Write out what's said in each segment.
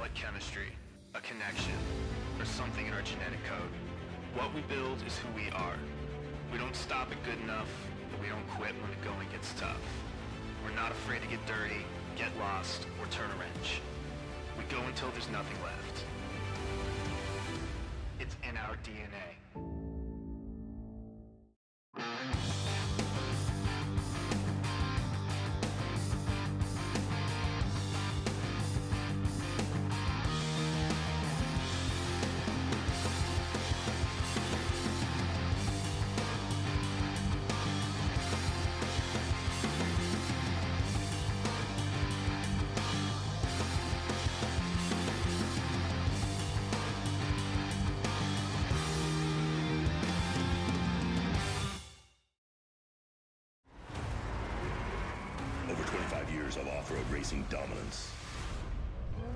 it chemistry, a connection, or something in our genetic code. What we build is who we are. We don't stop at good enough, but we don't quit when the going gets tough. We're not afraid to get dirty, get lost, or turn a wrench. We go until there's nothing left. It's in our DNA. Over 25 years of off-road racing dominance.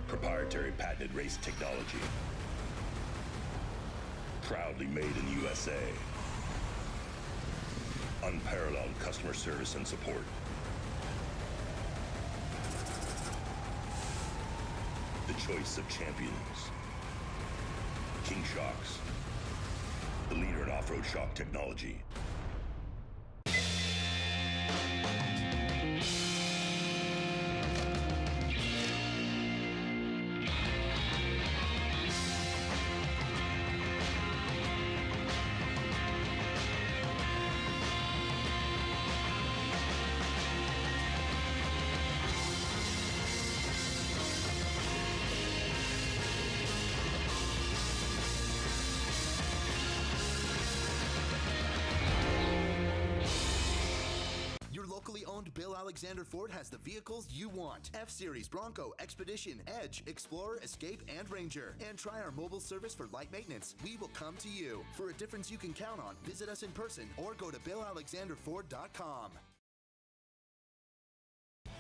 Proprietary patented race technology. Proudly made in the USA. Unparalleled customer service and support. The choice of champions. King Shocks. The leader in off-road shock technology. Locally owned Bill Alexander Ford has the vehicles you want. F-Series, Bronco, Expedition, Edge, Explorer, Escape, and Ranger. And try our mobile service for light maintenance. We will come to you. For a difference you can count on, visit us in person or go to BillAlexanderFord.com.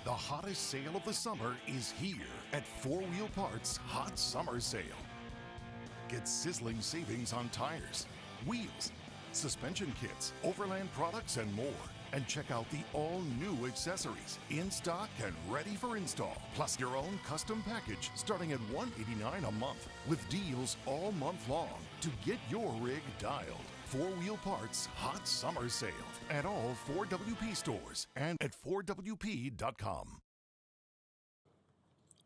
The hottest sale of the summer is here at 4 Wheel Parts Hot Summer Sale. Get sizzling savings on tires, wheels, suspension kits, overland products, and more. And check out the all-new accessories in stock and ready for install. Plus your own custom package starting at $189 a month with deals all month long to get your rig dialed. 4 Wheel Parts Hot Summer Sale at all 4WP stores and at 4WP.com.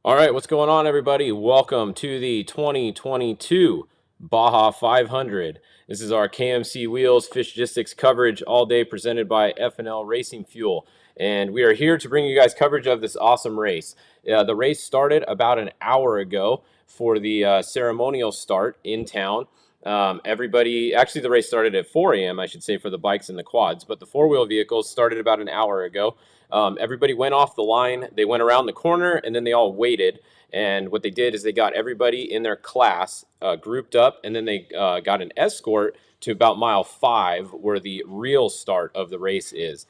All right, what's going on, everybody? Welcome to the 2022 Baja 500. This is our KMC Wheels Fishgistics coverage all day presented by F&L Racing Fuel. And we are here to bring you guys coverage of this awesome race. The race started about an hour ago for the ceremonial start in town. Actually the race started at 4 a.m. I should say for the bikes and the quads, but the four-wheel vehicles started about an hour ago. Everybody went off the line, they went around the corner, and then they all waited. And what they did is they got everybody in their class grouped up, and then they got an escort to about mile 5, where the real start of the race is.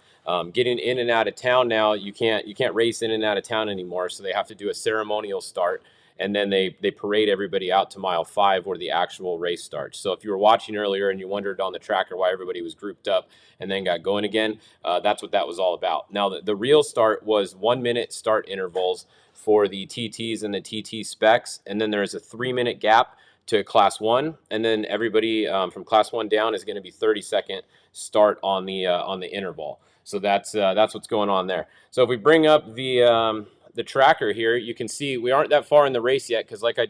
Getting in and out of town now, you can't race in and out of town anymore, so they have to do a ceremonial start, and then they parade everybody out to mile 5 where the actual race starts. So if you were watching earlier and you wondered on the tracker why everybody was grouped up and then got going again, that's what that was all about. Now the real start was 1-minute start intervals for the TTs and the TT specs, and then there's a 3-minute gap to class 1, and then everybody from class 1 down is going to be 30-second start on the interval. So that's what's going on there. So if we bring up the tracker here, you can see we aren't that far in the race yet because like I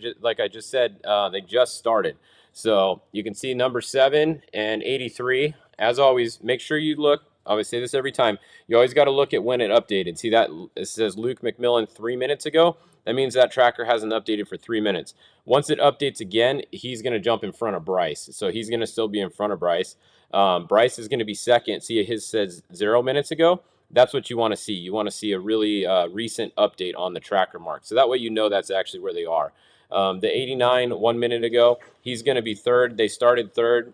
just said, they just started. So you can see number 7 and 83. As always, make sure you look. I always say this every time. You always got to look at when it updated. See that it says Luke McMillan 3 minutes ago? That means that tracker hasn't updated for 3 minutes. Once it updates again, he's going to jump in front of Bryce. So he's going to still be in front of Bryce. Bryce is going to be second. See, his says 0 minutes ago. That's what you want to see. You want to see a really recent update on the tracker mark. So that way you know that's actually where they are. The 89, 1 minute ago, he's going to be third. They started third.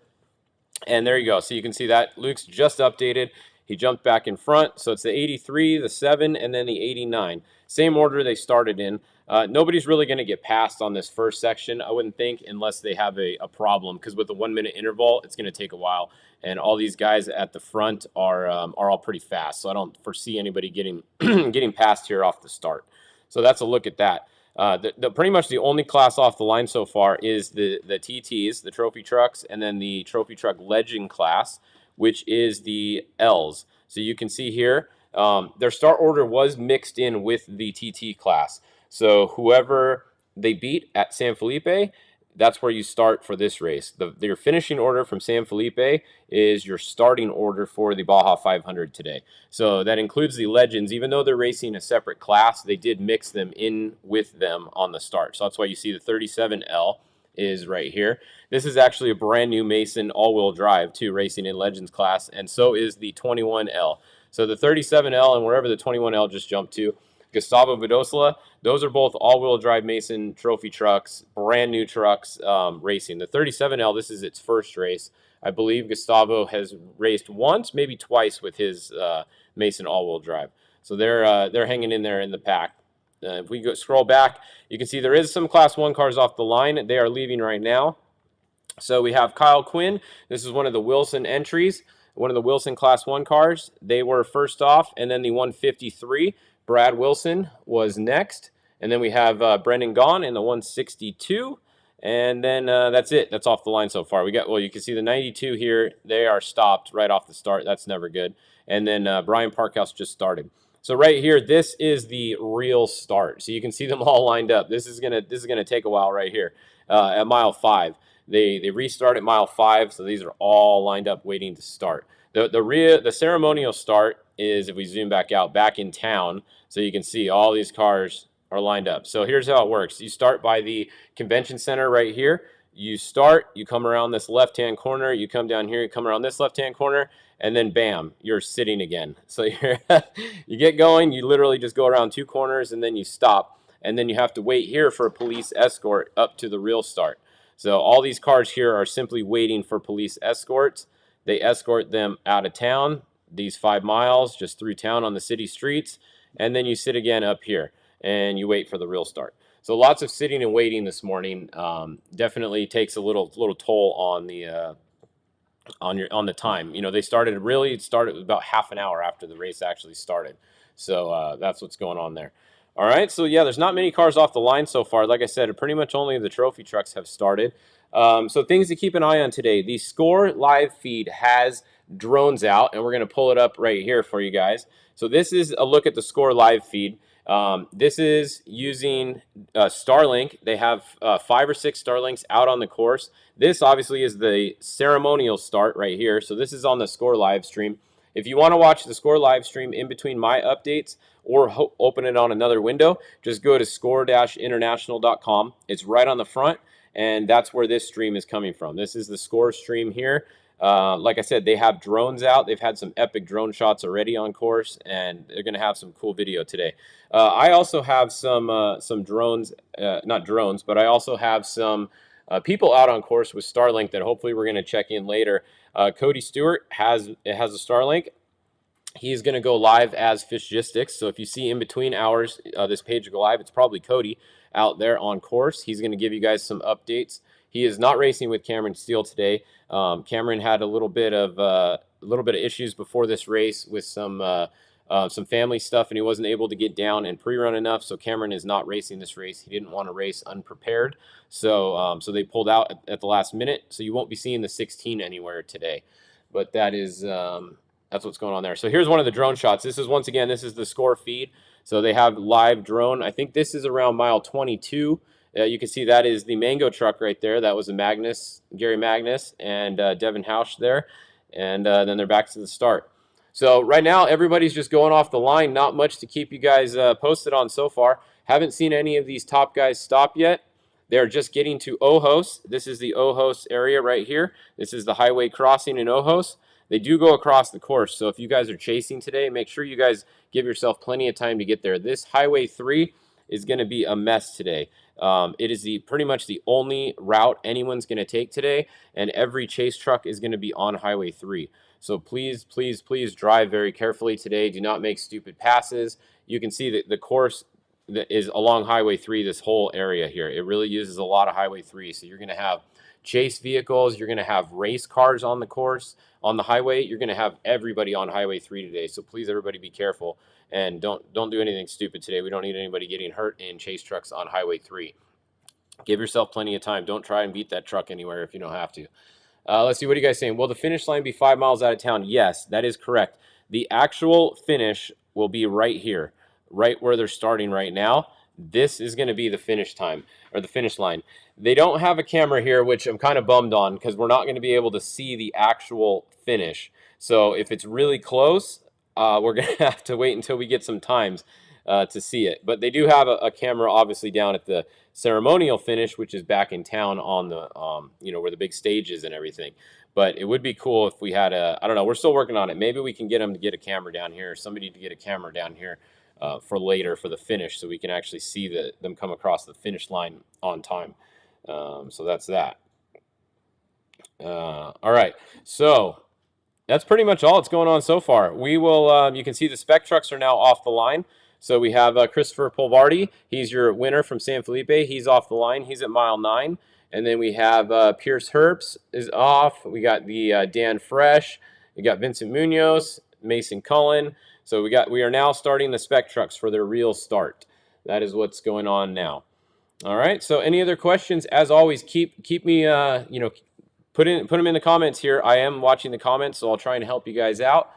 And there you go. So you can see that Luke's just updated. He jumped back in front. So it's the 83, the 7, and then the 89. Same order they started in. Nobody's really going to get passed on this first section, I wouldn't think, unless they have a problem. Because with the 1 minute interval, it's going to take a while. And all these guys at the front are all pretty fast. So I don't foresee anybody getting getting past here off the start. So that's a look at that. Pretty much the only class off the line so far is the TTs, the trophy trucks, and then the trophy truck legend class, which is the Ls. So you can see here, their start order was mixed in with the TT class. So whoever they beat at San Felipe, that's where you start for this race. Your finishing order from San Felipe is your starting order for the Baja 500 today. So that includes the legends. Even though they're racing a separate class, they did mix them in with them on the start. So that's why you see the 37L is right here. This is actually a brand new Mason all-wheel drive too, racing in legends class, and so is the 21L. So the 37L and wherever the 21L just jumped to, Gustavo Vidosla, those are both all-wheel drive Mason trophy trucks, brand new trucks racing. The 37L, this is its first race. I believe Gustavo has raced once, maybe twice with his Mason all-wheel drive. So they're hanging in there in the pack. If we scroll back, you can see there is some Class 1 cars off the line. They are leaving right now. So we have Kyle Quinn. This is one of the Wilson entries, one of the Wilson Class 1 cars. They were first off, and then the 153. Brad Wilson was next. And then we have Brendan Gaughan in the 162. And then that's it. That's off the line so far. Well, you can see the 92 here. They are stopped right off the start. That's never good. And then Brian Parkhouse just started. So right here, this is the real start. So you can see them all lined up. This is gonna take a while right here at mile 5. They restart at mile 5, so these are all lined up waiting to start. The ceremonial start is, if we zoom back out, back in town, so you can see all these cars are lined up. So here's how it works. You start by the convention center right here. You start, you come around this left-hand corner, you come down here, you come around this left-hand corner, and then bam, you're sitting again. So you get going, you literally just go around 2 corners, and then you stop. And then you have to wait here for a police escort up to the real start. So all these cars here are simply waiting for police escorts. They escort them out of town, these 5 miles, just through town on the city streets, and then you sit again up here, and you wait for the real start. So lots of sitting and waiting this morning. Definitely takes a little toll on the on the time. You know, they started about half an hour after the race actually started. So that's what's going on there. All right, so yeah, there's not many cars off the line so far. Like I said, pretty much only the trophy trucks have started. So things to keep an eye on today. The Score live feed has drones out, and we're going to pull it up right here for you guys. So this is a look at the Score live feed. This is using Starlink. They have 5 or 6 Starlinks out on the course. This obviously is the ceremonial start right here. So this is on the Score live stream. If you want to watch the Score live stream in between my updates or open it on another window, just go to score-international.com. It's right on the front, and that's where this stream is coming from. This is the Score stream here. Like I said, they have drones out. They've had some epic drone shots already on course, and they're going to have some cool video today. I also have some drones, not drones, but I also have some people out on course with Starlink that hopefully we're going to check in later. Cody Stewart has a Starlink. He's going to go live as Fishgistics. So if you see in between hours this page will go live, it's probably Cody out there on course. He's going to give you guys some updates. He is not racing with Cameron Steele today. Cameron had a little bit of issues before this race with some family stuff, and he wasn't able to get down and pre-run enough. So Cameron is not racing this race. He didn't want to race unprepared. So so they pulled out at the last minute. So you won't be seeing the 16 anywhere today. But that is that's what's going on there. So here's one of the drone shots. This is, once again, this is the Score feed. So they have live drone. I think this is around mile 22. You can see that is the Mango truck right there. That was a Gary Magnus, and Devin Hausch there. And then they're back to the start. So right now, everybody's just going off the line. Not much to keep you guys posted on so far. Haven't seen any of these top guys stop yet. They're just getting to Ojos. This is the Ojos area right here. This is the highway crossing in Ojos. They do go across the course, so if you guys are chasing today, make sure you guys give yourself plenty of time to get there. This Highway 3 is going to be a mess today. It is pretty much the only route anyone's going to take today, and every chase truck is going to be on Highway 3. So please, please, please drive very carefully today. Do not make stupid passes. You can see that the course that is along Highway 3, this whole area here. It really uses a lot of Highway 3, so you're going to have chase vehicles, you're going to have race cars on the course, on the highway. You're going to have everybody on Highway 3 today, so please, everybody, be careful. and don't do anything stupid today. We don't need anybody getting hurt in chase trucks on Highway 3. Give yourself plenty of time. Don't try and beat that truck anywhere if you don't have to. Let's see, what are you guys saying? Will the finish line be 5 miles out of town? Yes, that is correct. The actual finish will be right here, right where they're starting right now. This is going to be the finish time, or the finish line. They don't have a camera here, which I'm kind of bummed on, because we're not going to be able to see the actual finish. So if it's really close, we're going to have to wait until we get some times to see it. But they do have a camera, obviously, down at the ceremonial finish, which is back in town on the, where the big stage is and everything. But it would be cool if we had I don't know, we're still working on it. Maybe we can get them to get a camera down here, or somebody to get a camera down here for later for the finish, so we can actually see them come across the finish line on time. So that's that. All right, so that's pretty much all that's going on so far. We will, you can see the spec trucks are now off the line. So we have Christopher Polvardi. He's your winner from San Felipe. He's off the line. He's at mile 9. And then we have Pierce Herbst is off. We got the Dan Fresh. We got Vincent Munoz, Mason Cullen. So we are now starting the spec trucks for their real start. That is what's going on now. All right. So any other questions? As always, keep me put them in the comments here. I am watching the comments, so I'll try and help you guys out.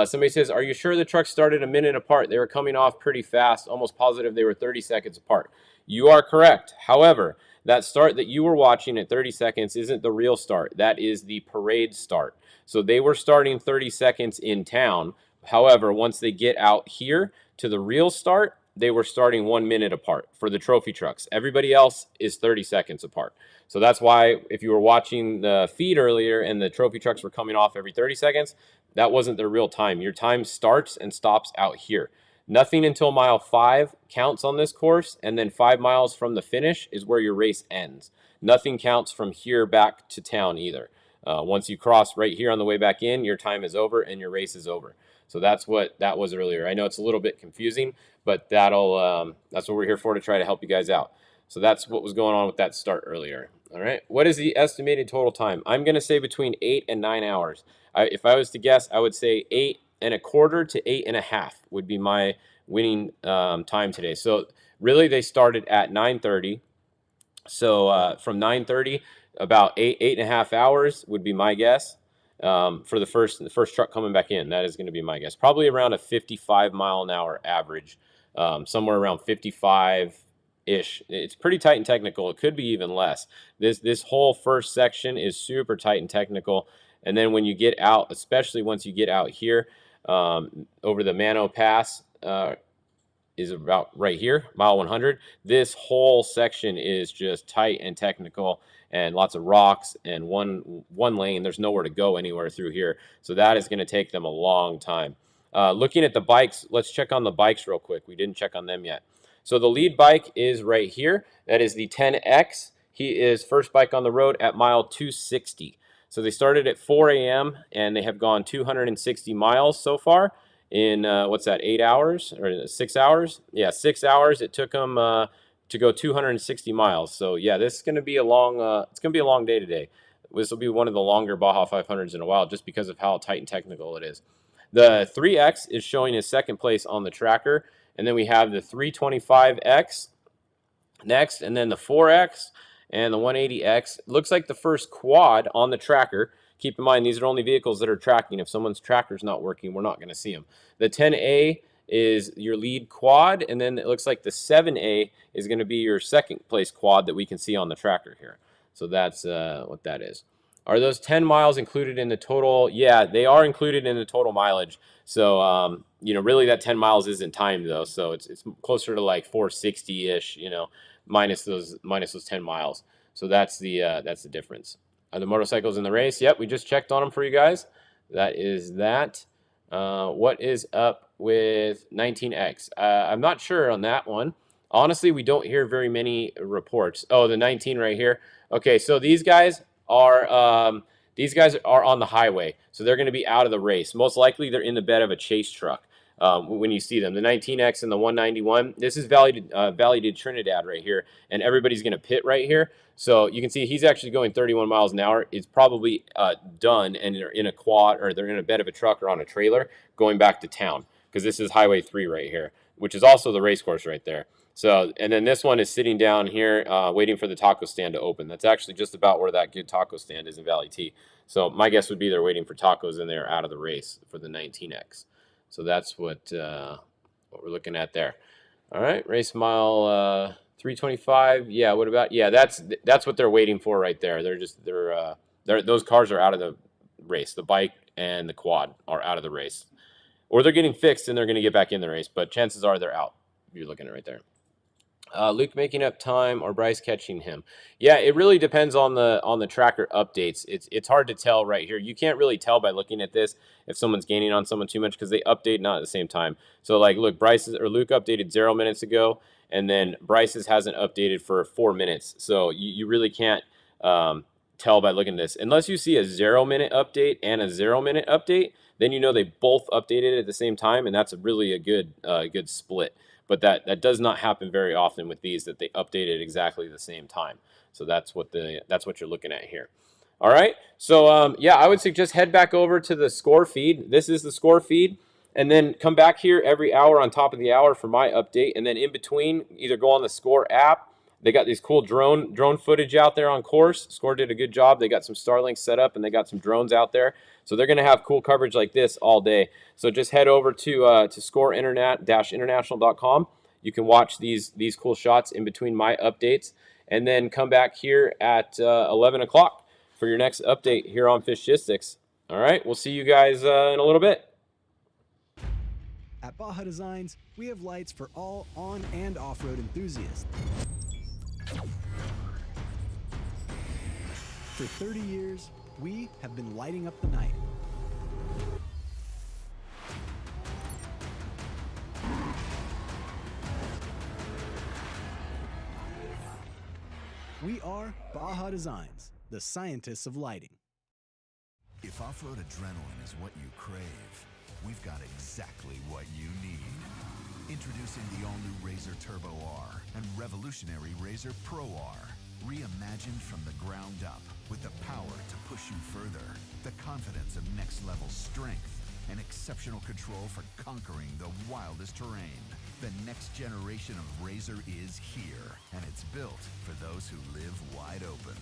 Somebody says, are you sure the trucks started a minute apart? They were coming off pretty fast, almost positive they were 30 seconds apart. You are correct. However, that start that you were watching at 30 seconds isn't the real start. That is the parade start. So they were starting 30 seconds in town. However, once they get out here to the real start, they were starting 1 minute apart for the trophy trucks. Everybody else is 30 seconds apart. So that's why if you were watching the feed earlier and the trophy trucks were coming off every 30 seconds, that wasn't their real time. Your time starts and stops out here. Nothing until mile 5 counts on this course, and then 5 miles from the finish is where your race ends. Nothing counts from here back to town either. Once you cross right here on the way back in, your time is over and your race is over. So that's what that was earlier. I know it's a little bit confusing, but that's what we're here for, to try to help you guys out. So that's what was going on with that start earlier. All right. What is the estimated total time? I'm going to say between 8 and 9 hours. If I was to guess, I would say 8 1/4 to 8 1/2 would be my winning time today. So really, they started at 9:30. So from 9:30, about 8 1/2 hours would be my guess for the first truck coming back in. That is going to be my guess. Probably around a 55-mile-an-hour average, somewhere around 55-ish. It's pretty tight and technical. It could be even less. This whole first section is super tight and technical. And then when you get out, especially once you get out here over the Mano Pass, is about right here, mile 100. This whole section is just tight and technical, and lots of rocks and one lane. There's nowhere to go anywhere through here. So that is going to take them a long time. Looking at the bikes, let's check on the bikes real quick. We didn't check on them yet. So the lead bike is right here. That is the 10X. He is first bike on the road at mile 260. So they started at 4 a.m. and they have gone 260 miles so far in, what's that, 8 hours or 6 hours? Yeah, 6 hours. It took them to go 260 miles. So yeah, this is going to be a long, it's going to be a long day today. This will be one of the longer Baja 500s in a while, just because of how tight and technical it is. The 3X is showing his second place on the tracker. And then we have the 325X next, and then the 4X and the 180X. Looks like the first quad on the tracker. Keep in mind, these are only vehicles that are tracking. If someone's tracker's not working, we're not going to see them. The 10A is your lead quad, and then it looks like the 7A is going to be your second place quad that we can see on the tracker here. So that's what that is. Are those 10 miles included in the total? Yeah, they are included in the total mileage. So, really that 10 miles isn't timed though. So it's closer to like 460-ish, minus those 10 miles. So that's the difference. Are the motorcycles in the race? Yep, we just checked on them for you guys. That is that. What is up with 19X? I'm not sure on that one. Honestly, we don't hear very many reports. Oh, the 19 right here. Okay, so these guys are on the highway, so they're going to be out of the race. Most likely, they're in the bed of a chase truck when you see them. The 19X and the 191. This is Valley to Trinidad right here, and everybody's going to pit right here. So you can see he's actually going 31 miles an hour. It's probably done, and they're in a quad, or they're in a bed of a truck or on a trailer going back to town, because this is Highway 3 right here, which is also the race course right there. So, and then this one is sitting down here waiting for the taco stand to open. That's actually just about where that good taco stand is in Valley T. So my guess would be they're waiting for tacos and they're out of the race for the 19X. So that's what we're looking at there. All right, race mile 325. Yeah, what about? Yeah, that's what they're waiting for right there. Those cars are out of the race. The bike and the quad are out of the race, or they're getting fixed and they're going to get back in the race. But chances are they're out. You're looking at it right there. Luke making up time or Bryce catching him. Yeah, it really depends on the tracker updates. It's hard to tell right here. You can't really tell by looking at this if someone's gaining on someone too much because they update not at the same time. So like, look, Luke updated 0 minutes ago, and then Bryce's hasn't updated for 4 minutes. So you really can't tell by looking at this unless you see a 0 minute update and a 0 minute update. Then you know they both updated at the same time, and that's really a good split. But that does not happen very often with these, that they update at exactly the same time. So that's what you're looking at here. All right. So yeah, I would suggest head back over to the score feed. This is the score feed, and then come back here every hour on top of the hour for my update, and then in between, either go on the Score app. They got these cool drone footage out there on course. Score did a good job. They got some Starlink set up, and they got some drones out there. So they're going to have cool coverage like this all day. So just head over to scoreinternet-international.com. You can watch these cool shots in between my updates, and then come back here at 11 o'clock for your next update here on Fishgistics. All right, we'll see you guys in a little bit. At Baja Designs, we have lights for all on- and off-road enthusiasts. For 30 years, we have been lighting up the night. We are Baja Designs, the scientists of lighting. If off-road adrenaline is what you crave, we've got exactly what you need. Introducing the all-new RZR Turbo R and revolutionary RZR Pro R. Reimagined from the ground up with the power to push you further, the confidence of next-level strength, and exceptional control for conquering the wildest terrain. The next generation of RZR is here, and it's built for those who live wide open.